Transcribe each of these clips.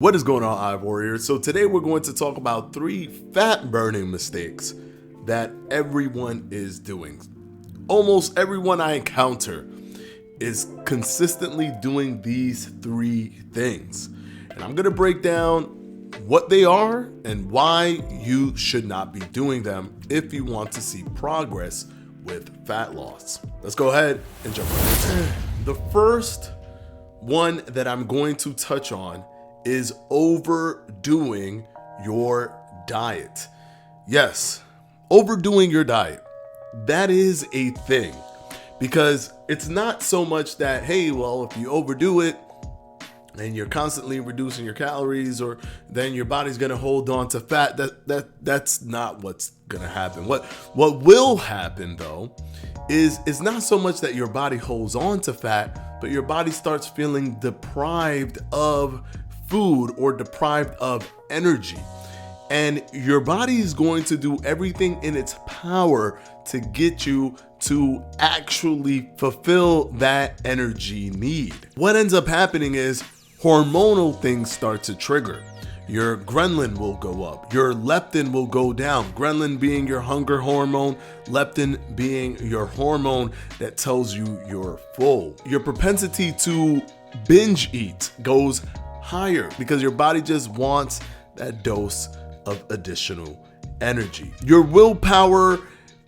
What is going on, Hive Warriors? So today we're going to talk about 3 fat burning mistakes that everyone is doing. Almost everyone I encounter is consistently doing these 3 things. And I'm going to break down what they are and why you should not be doing them if you want to see progress with fat loss. Let's go ahead and jump right into it. The first one that I'm going to touch on is overdoing your diet. Yes, overdoing your diet. That is a thing, because it's not so much that, hey, well, if you overdo it and you're constantly reducing your calories, or then your body's going to hold on to fat. That's not what's going to happen. What will happen though is it's not so much that your body holds on to fat, but your body starts feeling deprived of food or deprived of energy. And your body is going to do everything in its power to get you to actually fulfill that energy need. What ends up happening is hormonal things start to trigger. Your ghrelin will go up, your leptin will go down. Ghrelin being your hunger hormone, leptin being your hormone that tells you you're full. Your propensity to binge eat goes higher because your body just wants that dose of additional energy. Your willpower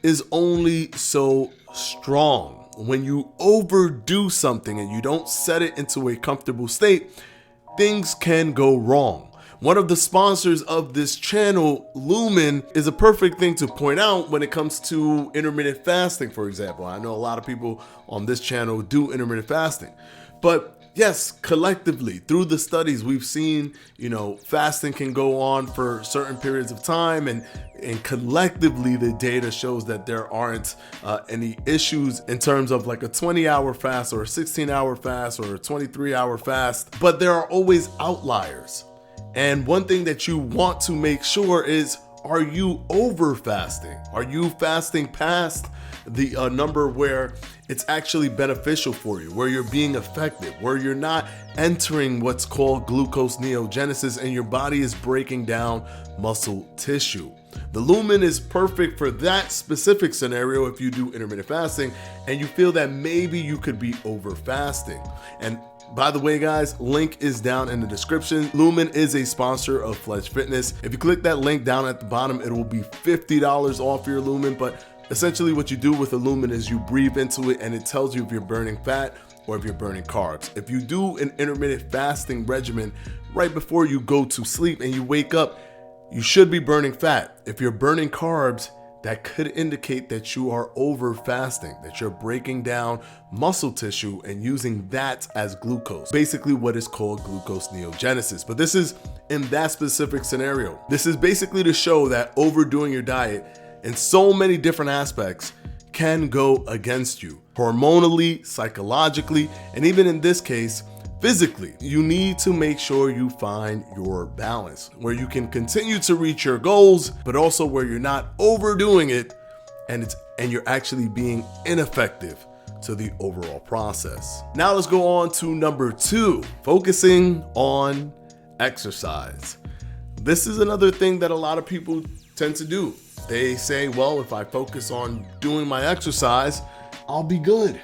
is only so strong. When you overdo something and you don't set it into a comfortable state, things can go wrong. One of the sponsors of this channel, Lumen, is a perfect thing to point out when it comes to intermittent fasting, for example. I know a lot of people on this channel do intermittent fasting, but yes, collectively, through the studies, we've seen, fasting can go on for certain periods of time, and collectively, the data shows that there aren't any issues in terms of like a 20-hour fast or a 16-hour fast or a 23-hour fast, but there are always outliers. And one thing that you want to make sure is, are you over fasting? Are you fasting past the number where it's actually beneficial for you, where you're being effective, where you're not entering what's called glucose neogenesis and your body is breaking down muscle tissue? The Lumen is perfect for that specific scenario if you do intermittent fasting and you feel that maybe you could be over fasting. And by the way, guys, link is down in the description. Lumen is a sponsor of Fledge Fitness. If you click that link down at the bottom, it will be $50 off your Lumen. But essentially what you do with the Lumen is you breathe into it and it tells you if you're burning fat or if you're burning carbs. If you do an intermittent fasting regimen right before you go to sleep and you wake up, you should be burning fat. If you're burning carbs, that could indicate that you are over fasting, that you're breaking down muscle tissue and using that as glucose, basically what is called glucose neogenesis. But this is in that specific scenario. This is basically to show that overdoing your diet in so many different aspects can go against you, hormonally, psychologically, and even in this case, physically. You need to make sure you find your balance where you can continue to reach your goals, but also where you're not overdoing it and you're actually being ineffective to the overall process. Now let's go on to number 2, focusing on exercise. This is another thing that a lot of people tend to do. They say, well, if I focus on doing my exercise, I'll be good.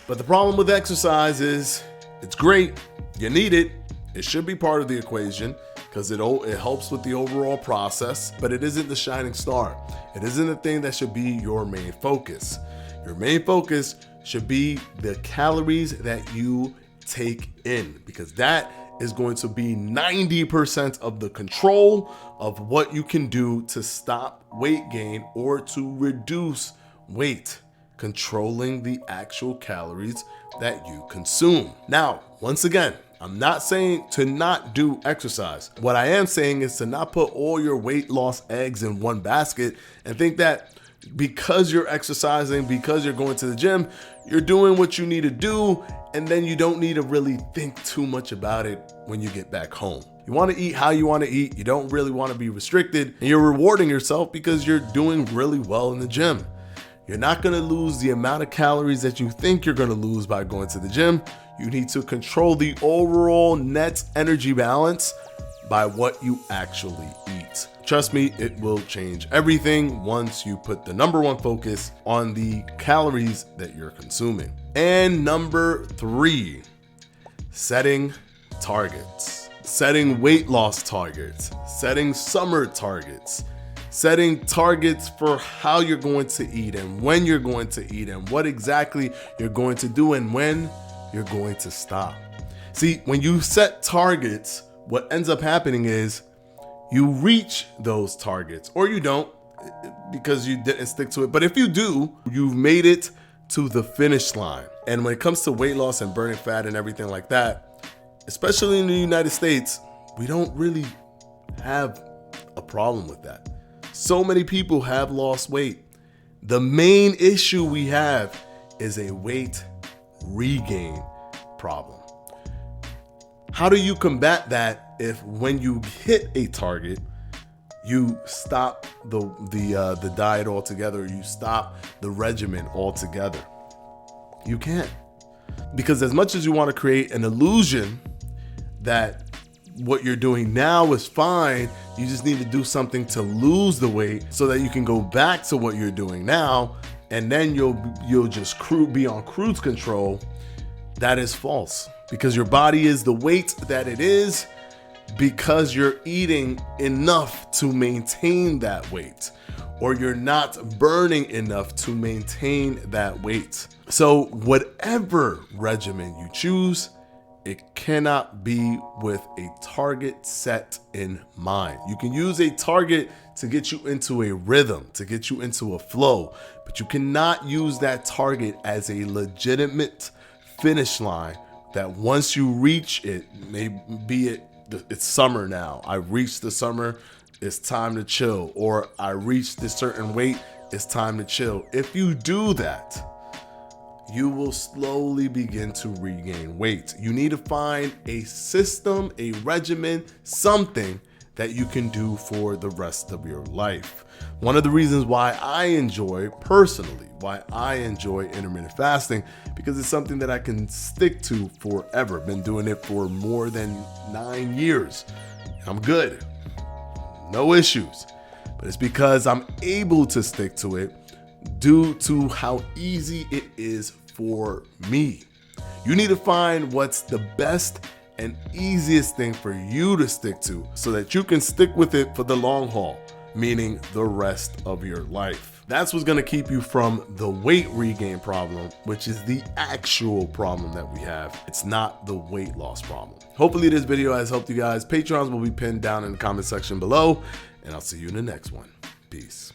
But the problem with exercise is it's great, you need it, it should be part of the equation because it helps with the overall process, but it isn't the shining star. It isn't the thing that should be your main focus. Your main focus should be the calories that you take in, because that is going to be 90% of the control of what you can do to stop weight gain or to reduce weight. Controlling the actual calories that you consume. Now, once again, I'm not saying to not do exercise. What I am saying is to not put all your weight loss eggs in one basket and think that because you're exercising, because you're going to the gym, you're doing what you need to do, and then you don't need to really think too much about it when you get back home. You want to eat how you want to eat. You don't really want to be restricted, and you're rewarding yourself because you're doing really well in the gym. You're not going to lose the amount of calories that you think you're going to lose by going to the gym. You need to control the overall net energy balance by what you actually eat. Trust me, it will change everything once you put the number one focus on the calories that you're consuming. And number 3, setting targets. Setting weight loss targets, setting summer targets, setting targets for how you're going to eat and when you're going to eat and what exactly you're going to do and when you're going to stop. See, when you set targets, what ends up happening is you reach those targets, or you don't because you didn't stick to it. But if you do, you've made it to the finish line. And when it comes to weight loss and burning fat and everything like that, especially in the United States, we don't really have a problem with that. So many people have lost weight. The main issue we have is a weight regain problem. How do you combat that if when you hit a target, you stop the diet altogether, you stop the regimen altogether? You can't. Because as much as you want to create an illusion that what you're doing now is fine, you just need to do something to lose the weight so that you can go back to what you're doing now, and then you'll just be on cruise control. That is false, because your body is the weight that it is because you're eating enough to maintain that weight, or you're not burning enough to maintain that weight. So whatever regimen you choose, it cannot be with a target set in mind. You can use a target to get you into a rhythm, to get you into a flow, but you cannot use that target as a legitimate finish line that once you reach it, maybe it's summer now, I reached the summer, it's time to chill, or I reached this certain weight, it's time to chill. If you do that, you will slowly begin to regain weight. You need to find a system, a regimen, something that you can do for the rest of your life. One of the reasons why I enjoy intermittent fasting, because it's something that I can stick to forever. Been doing it for more than 9 years. I'm good. No issues. But it's because I'm able to stick to it due to how easy it is for me. You need to find what's the best and easiest thing for you to stick to so that you can stick with it for the long haul, meaning the rest of your life. That's what's going to keep you from the weight regain problem, which is the actual problem that we have. It's not the weight loss problem. Hopefully this video has helped you guys. Patreons will be pinned down in the comment section below, and I'll see you in the next one. Peace.